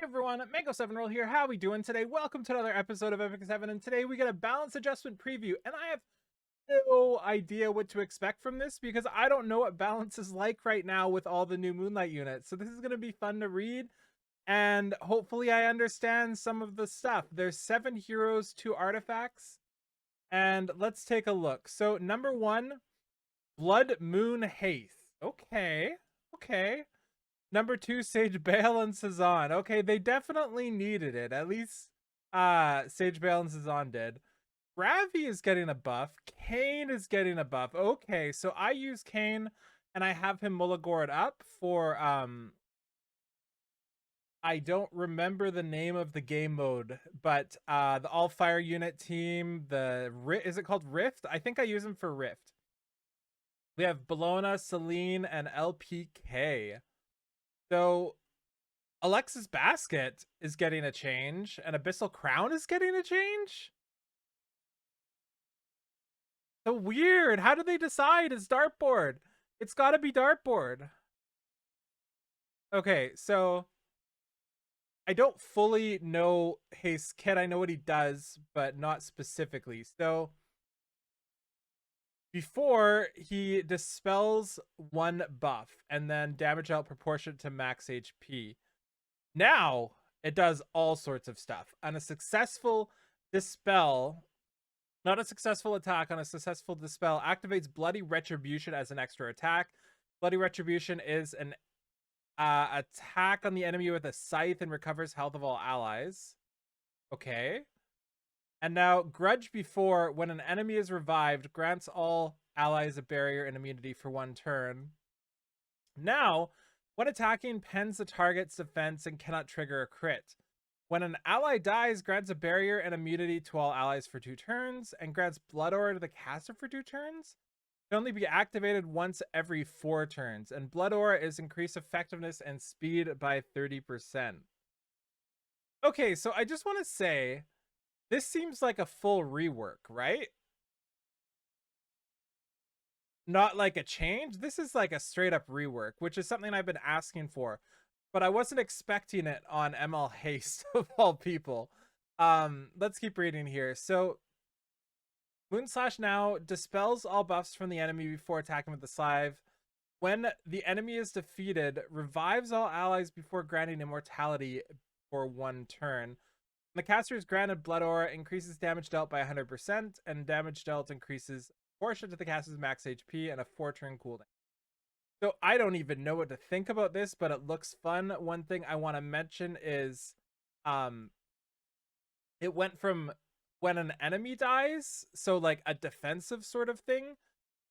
Everyone, Mango7 Roll here. How we doing today? Welcome to another episode of Epic 7, and today we get a balance adjustment preview, and I have no idea what to expect from this because I don't know what balance is like right now with all the new Moonlight units. So this is going to be fun to read, and hopefully I understand some of the stuff. There's 7 heroes, 2 artifacts, and let's take a look. So number 1, Blood Moon Haste. Okay. Number 2, Sage Baal and Celine. Okay, they definitely needed it. At least Sage Baal and Celine did. Ravi is getting a buff. Kane is getting a buff. Okay, so I use Kane and I have him Mulligored up for I don't remember the name of the game mode, but the all fire unit team, is it called Rift? I think I use him for Rift. We have Bellona, Celine, and LPK. So Alexa's Basket is getting a change, and Abyssal Crown is getting a change? So weird. How did they decide? It's dartboard. It's gotta be dartboard. Okay, so I don't fully know Haste Kit. I know what he does, but not specifically. So before, he dispels 1 buff and then damage out proportionate to max HP. Now it does all sorts of stuff. On a successful dispel, not a successful attack, on a successful dispel, activates Bloody Retribution as an extra attack. Bloody Retribution is an attack on the enemy with a scythe and recovers health of all allies. Okay. And now Grudge before, when an enemy is revived, grants all allies a barrier and immunity for 1 turn. Now, when attacking, pens the target's defense and cannot trigger a crit. When an ally dies, grants a barrier and immunity to all allies for 2 turns, and grants Blood Aura to the caster for 2 turns. It can only be activated once every 4 turns, and Blood Aura is increased effectiveness and speed by 30%. Okay, so I just want to say, this seems like a full rework, right? Not like a change. This is like a straight up rework, which is something I've been asking for, but I wasn't expecting it on ML Haste of all people. Let's keep reading here. So Moonslash now dispels all buffs from the enemy before attacking with the Slive. When the enemy is defeated, revives all allies before granting immortality for 1 turn. The caster is granted Blood Aura, increases damage dealt by 100%, and damage dealt increases proportion to the caster's max HP and a 4-turn cooldown. So I don't even know what to think about this, but it looks fun. One thing I want to mention is it went from when an enemy dies, so like a defensive sort of thing,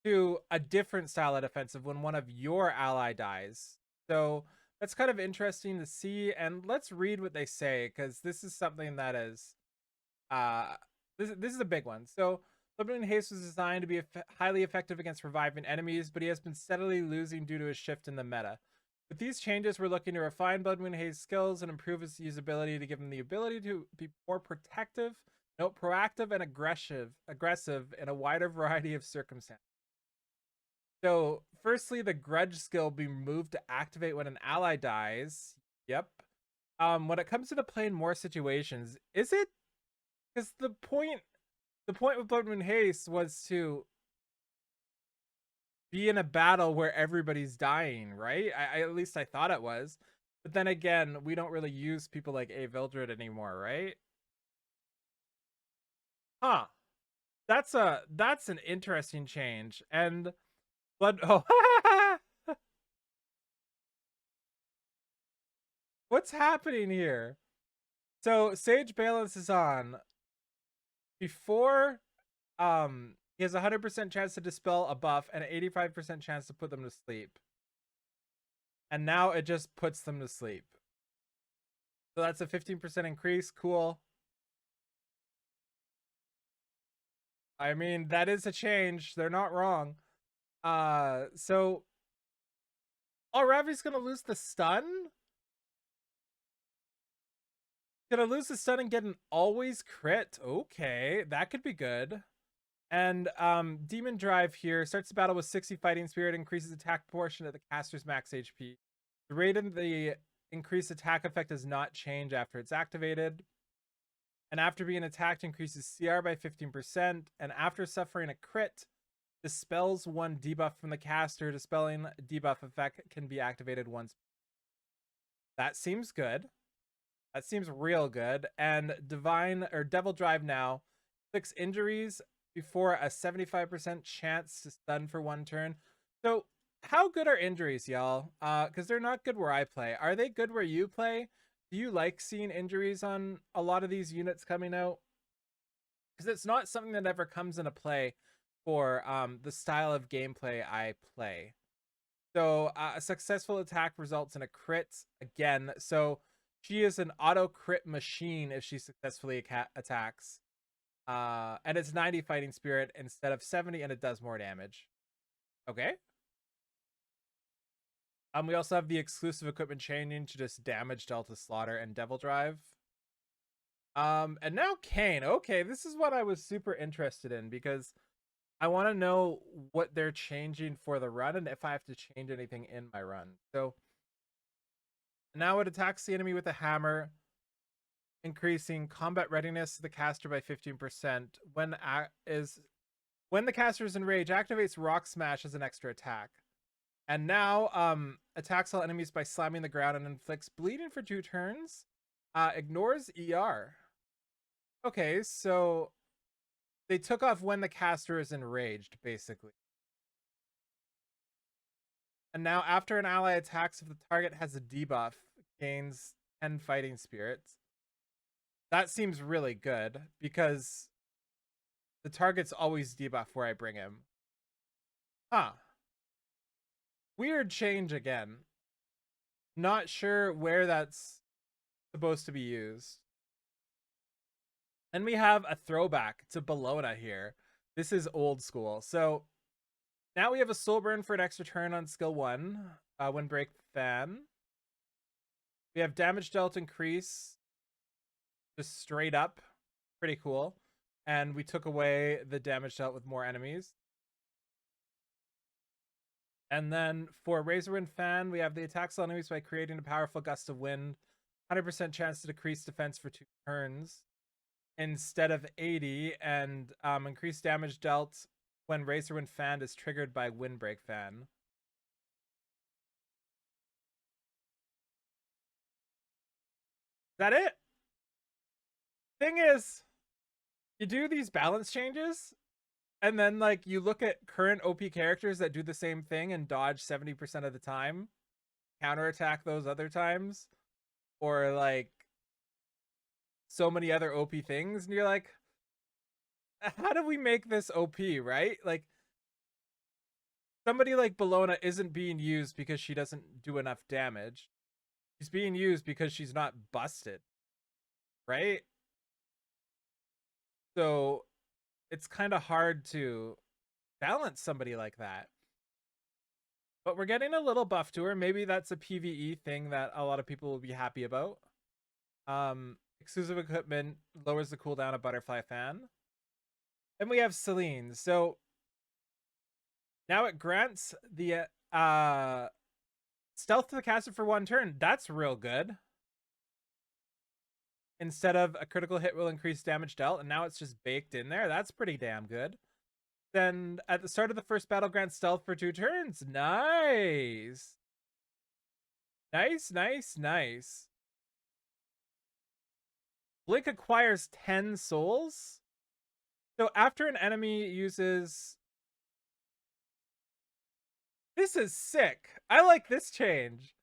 to a different style of defensive when one of your ally dies. So that's kind of interesting to see, and let's read what they say, because this is something that is this is a big one. So Blood Moon Haste was designed to be highly effective against reviving enemies, but he has been steadily losing due to a shift in the meta. With these changes, we're looking to refine Blood Moon Haste's skills and improve his usability to give him the ability to be more protective, proactive, and aggressive in a wider variety of circumstances. So, firstly, the Grudge skill will be moved to activate when an ally dies. Yep. When it comes to playing more situations, is it? Because the point with Blood Moon Haste was to be in a battle where everybody's dying, right? At least I thought it was. But then again, we don't really use people like A. Vildred anymore, right? Huh. That's an interesting change. And oh what's happening here? So Sage Balance is on. Before, he has a 100% chance to dispel a buff and an 85% chance to put them to sleep. And now it just puts them to sleep. So that's a 15% increase. Cool. I mean, that is a change. They're not wrong. So Ravi's gonna lose the stun? Gonna lose the stun and get an always crit. Okay, that could be good. And Demon Drive here starts the battle with 60 fighting spirit, increases attack proportion at the caster's max HP. The rate of the increased attack effect does not change after it's activated. And after being attacked, increases CR by 15%. And after suffering a crit, dispels one debuff from the caster. Dispelling debuff effect can be activated once. That seems good. That seems real good. And Devil Drive now inflicts injuries before a 75% chance to stun for 1 turn. So how good are injuries, y'all? Because they're not good where I play. Are they good where you play? Do you like seeing injuries on a lot of these units coming out? Because it's not something that ever comes into play for the style of gameplay I play. So a successful attack results in a crit again. So she is an auto crit machine if she successfully attacks. And it's 90 fighting spirit instead of 70, and it does more damage. Okay. We also have the exclusive equipment changing to just damage, Delta Slaughter, and Devil Drive. And now Kane. Okay, this is what I was super interested in because I want to know what they're changing for the run and if I have to change anything in my run. So now it attacks the enemy with a hammer, increasing combat readiness of the caster by 15%. When the caster is enraged, activates Rock Smash as an extra attack. And now attacks all enemies by slamming the ground and inflicts bleeding for 2 turns. Ignores ER. Okay, so they took off when the caster is enraged, basically. And now after an ally attacks, if the target has a debuff, it gains 10 fighting spirits. That seems really good because the target's always debuff where I bring him. Huh. Weird change again. Not sure where that's supposed to be used. And we have a throwback to Bellona here. This is old school. So now we have a soul burn for an extra turn on skill 1. Windbreak Fan. We have damage dealt increase. Just straight up. Pretty cool. And we took away the damage dealt with more enemies. And then for Razorwind Fan, we have the attacks on enemies by creating a powerful gust of wind. 100% chance to decrease defense for 2 turns instead of 80, and increased damage dealt when Razorwind Fan is triggered by Windbreak Fan. Is that it? Thing is, you do these balance changes, and then like you look at current OP characters that do the same thing and dodge 70% of the time, counterattack those other times, or like so many other OP things, and you're like, how do we make this OP, right? Like somebody like Bellona isn't being used because she doesn't do enough damage. She's being used because she's not busted, right? So it's kind of hard to balance somebody like that. But we're getting a little buff to her. Maybe that's a PvE thing that a lot of people will be happy about. Exclusive equipment lowers the cooldown of Butterfly Fan. And we have Celine. So now it grants the stealth to the caster for 1 turn. That's real good. Instead of a critical hit will increase damage dealt, and now it's just baked in there. That's pretty damn good. Then at the start of the first battle, grant stealth for 2 turns. Nice. Nice, nice, nice. Blink acquires 10 souls. So after an enemy uses... This is sick. I like this change.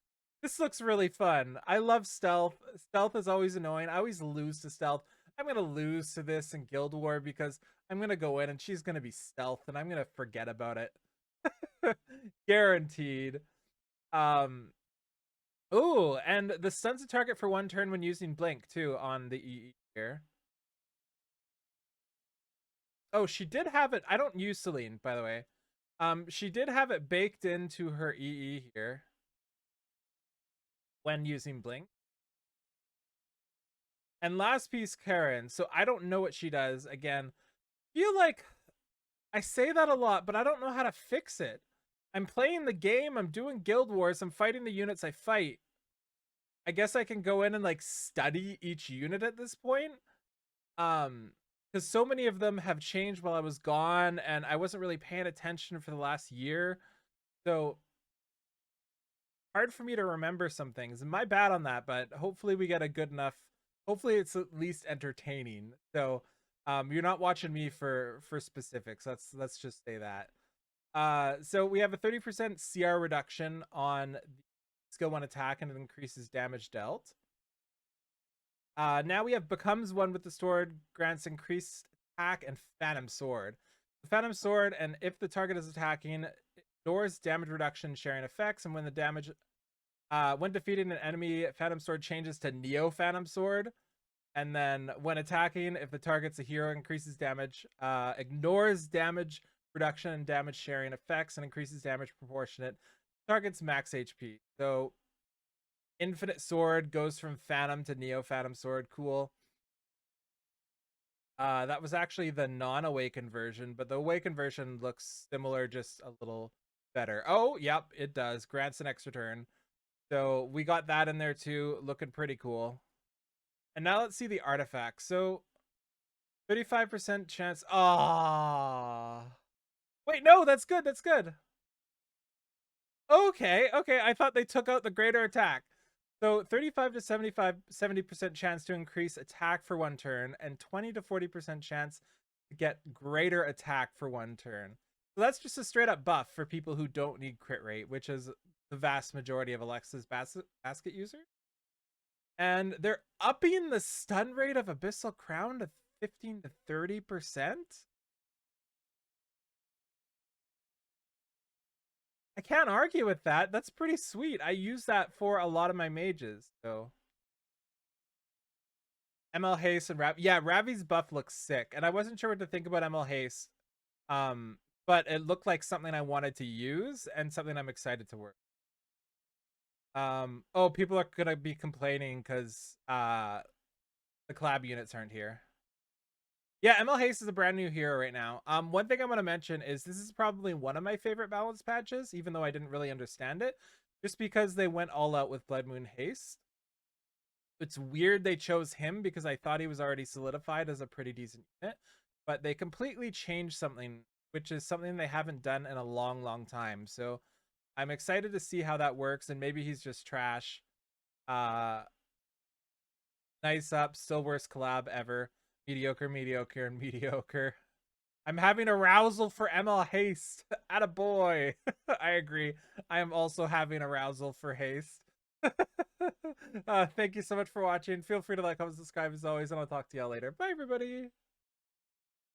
This looks really fun. I love stealth. Stealth is always annoying. I always lose to stealth. I'm going to lose to this in Guild War because I'm going to go in and she's going to be stealth and I'm going to forget about it. Guaranteed. Ooh, and the stuns a target for 1 turn when using Blink too on the EE here. Oh, she did have it. I don't use Celine, by the way. She did have it baked into her EE here when using Blink. And last piece, Karen. So I don't know what she does. Again, feel like I say that a lot, but I don't know how to fix it. I'm playing the game. I'm doing Guild Wars. I'm fighting the units I fight. I guess I can go in and like study each unit at this point. Because so many of them have changed while I was gone, and I wasn't really paying attention for the last year. So hard for me to remember some things. My bad on that, but hopefully we get a good enough. Hopefully it's at least entertaining. So you're not watching me for specifics. Let's just say that. So we have a 30% CR reduction on the skill 1 attack, and it increases damage dealt. Now we have becomes one with the sword, grants increased attack and Phantom Sword. The Phantom Sword, and if the target is attacking, ignores damage reduction sharing effects, and when the damage when defeating an enemy, Phantom Sword changes to Neo Phantom Sword. And then when attacking, if the target's a hero, increases damage, ignores damage reduction and damage sharing effects, and increases damage proportionate target's max HP. So Infinite Sword goes from Phantom to Neo Phantom Sword. Cool. That was actually the non-awakened version, but the awakened version looks similar, just a little better. Oh, yep, it does. Grants an extra turn. So we got that in there too, looking pretty cool. And now let's see the artifacts. So 35% chance. Ah. Wait, no, that's good. That's good. Okay, okay. I thought they took out the greater attack. So 35 to 70% chance to increase attack for 1 turn, and 20 to 40% chance to get greater attack for 1 turn. So that's just a straight up buff for people who don't need crit rate, which is the vast majority of Alexa's basket users. And they're upping the stun rate of Abyssal Crown to 15 to 30%. I can't argue with that. That's pretty sweet. I use that for a lot of my mages. So ML Haste and Ravi. Yeah, Ravi's buff looks sick. And I wasn't sure what to think about ML Haste. But it looked like something I wanted to use and something I'm excited to work. Oh, people are gonna be complaining because the collab units aren't here. Yeah, ML Haste is a brand new hero right now. One thing I'm gonna mention is this is probably one of my favorite balance patches, even though I didn't really understand it, just because they went all out with Blood Moon Haste. It's weird they chose him because I thought he was already solidified as a pretty decent unit, but they completely changed something, which is something they haven't done in a long, long time. So I'm excited to see how that works, and maybe he's just trash. Nice up, still worst collab ever. Mediocre, mediocre, and mediocre. I'm having arousal for ML Haste. Attaboy. I agree. I am also having arousal for Haste. Thank you so much for watching. Feel free to like, comment, subscribe as always, and I'll talk to y'all later. Bye, everybody.